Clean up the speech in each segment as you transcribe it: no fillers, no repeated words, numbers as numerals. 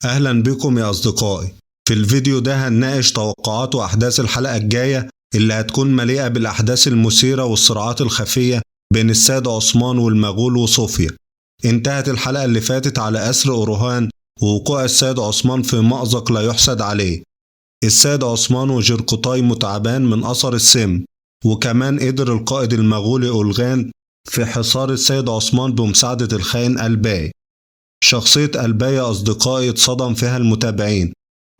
أهلا بكم يا أصدقائي. في الفيديو ده هنناقش توقعات وأحداث الحلقة الجاية اللي هتكون مليئة بالأحداث المثيرة والصراعات الخفية بين السيد عثمان والمغول وصوفيا. انتهت الحلقة اللي فاتت على أسر أوروهان ووقوع السيد عثمان في مأزق لا يحسد عليه. السيد عثمان وجرقطاي متعبان من أثر السم، وكمان قدر القائد المغولي أولغان في حصار السيد عثمان بمساعدة الخائن ألباي. شخصية ألباي يا أصدقائي اتصدم فيها المتابعين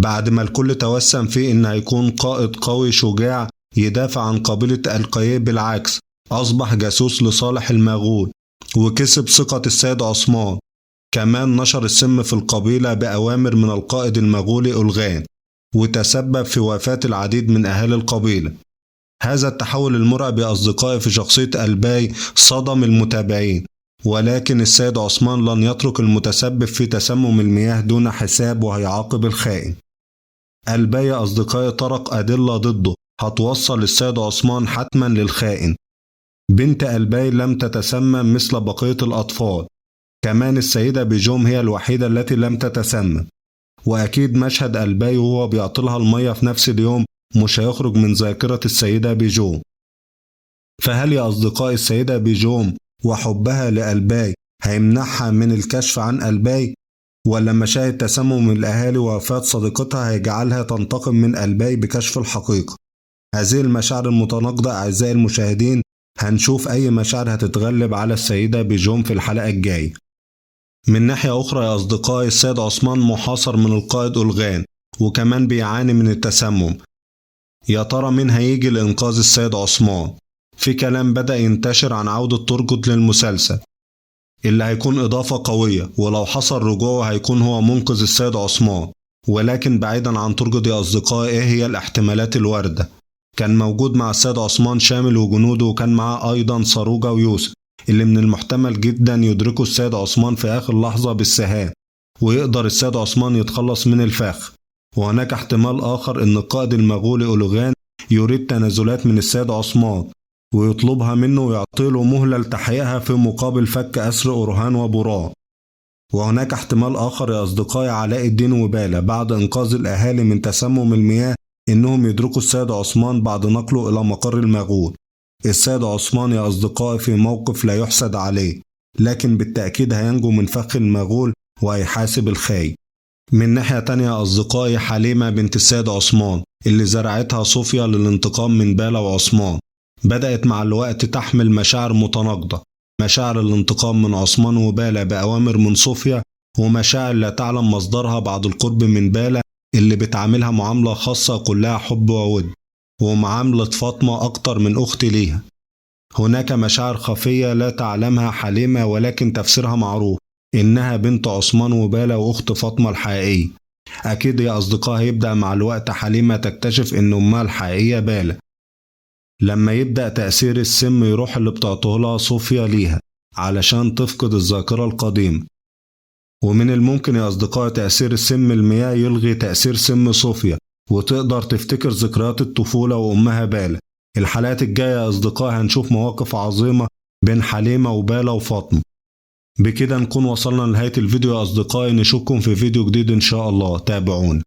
بعد ما الكل توسم فيه إن هيكون قائد قوي شجاع يدافع عن قبيلة القاي. بالعكس، أصبح جاسوس لصالح المغول وكسب ثقة السيد عثمان. كمان نشر السم في القبيلة بأوامر من القائد المغولي أولغان، وتسبب في وفاة العديد من أهالي القبيلة. هذا التحول المرعب يا أصدقائي في شخصية ألباي صدم المتابعين، ولكن السيد عثمان لن يترك المتسبب في تسمم المياه دون حساب وهيعاقب الخائن. ألباي يا أصدقائي طرق أدلة ضده هتوصل السيد عثمان حتما للخائن. بنت ألباي لم تتسمم مثل بقية الأطفال، كمان السيدة بيجوم هي الوحيدة التي لم تتسمم، وأكيد مشهد ألباي وهو بيعطلها المية في نفس اليوم مش هيخرج من ذاكرة السيدة بيجوم. فهل يا أصدقائي السيدة بيجوم وحبها لألباي هيمنعها من الكشف عن ألباي، ولا مشاهد تسمم الأهالي ووفاة صديقتها هيجعلها تنتقم من ألباي بكشف الحقيقة؟ هذه المشاعر المتناقضة أعزائي المشاهدين، هنشوف أي مشاعر هتتغلب على السيدة بيجوم في الحلقة الجاية. من ناحية أخرى يا أصدقائي السيد عثمان محاصر من القائد أولغان، وكمان بيعاني من التسمم. يا ترى مين هيجي لإنقاذ السيد عثمان؟ في كلام بدأ ينتشر عن عودة تورجوت للمسلسل اللي هيكون إضافة قوية، ولو حصل رجوعه هيكون هو منقذ السيد عثمان. ولكن بعيدا عن تورجوت يا أصدقائي، إيه هي الاحتمالات الواردة؟ كان موجود مع السيد عثمان شامل وجنوده، وكان معاه أيضا صاروجة ويوسف اللي من المحتمل جدا يدركوا السيد عثمان في آخر لحظة بالسهام، ويقدر السيد عثمان يتخلص من الفخ. وهناك احتمال آخر إن القائد المغولي أولغان يريد تنازلات من السيد عثمان ويطلبها منه ويعطيله مهلة لتحقيقها في مقابل فك أسر أوروهان وبوران. وهناك احتمال آخر يا أصدقائي علاء الدين وبالة بعد إنقاذ الأهالي من تسمم المياه إنهم يدركوا السيد عثمان بعد نقله إلى مقر المغول. السيد عثمان يا أصدقائي في موقف لا يحسد عليه، لكن بالتأكيد هينجو من فخ المغول وهيحاسب الخاين. من ناحية تانية يا أصدقائي حليمة بنت السيد عثمان اللي زرعتها صوفيا للانتقام من بالة وعثمان بدأت مع الوقت تحمل مشاعر متناقضة، مشاعر الانتقام من عثمان وبالة بأوامر من صوفيا، ومشاعر لا تعلم مصدرها بعد القرب من بالة اللي بتعاملها معاملة خاصة كلها حب وود، ومعاملة فاطمة أكتر من أخت ليها. هناك مشاعر خفية لا تعلمها حليمة، ولكن تفسيرها معروف، إنها بنت عثمان وبالة وأخت فاطمة الحقيقية. أكيد يا أصدقائي هيبدأ مع الوقت حليمة تكتشف إن أمها الحقيقية بالة، لما يبدأ تأثير السم يروح اللي بتعطيه لها صوفيا ليها علشان تفقد الذاكرة القديمة. ومن الممكن يا أصدقائي تأثير السم المياه يلغي تأثير سم صوفيا وتقدر تفتكر ذكريات الطفولة وأمها بالة. الحلقات الجاية يا أصدقائي هنشوف مواقف عظيمة بين حليمة وبالة وفاطمة. بكده نكون وصلنا لنهاية الفيديو يا أصدقائي، نشوفكم في فيديو جديد إن شاء الله، تابعونا.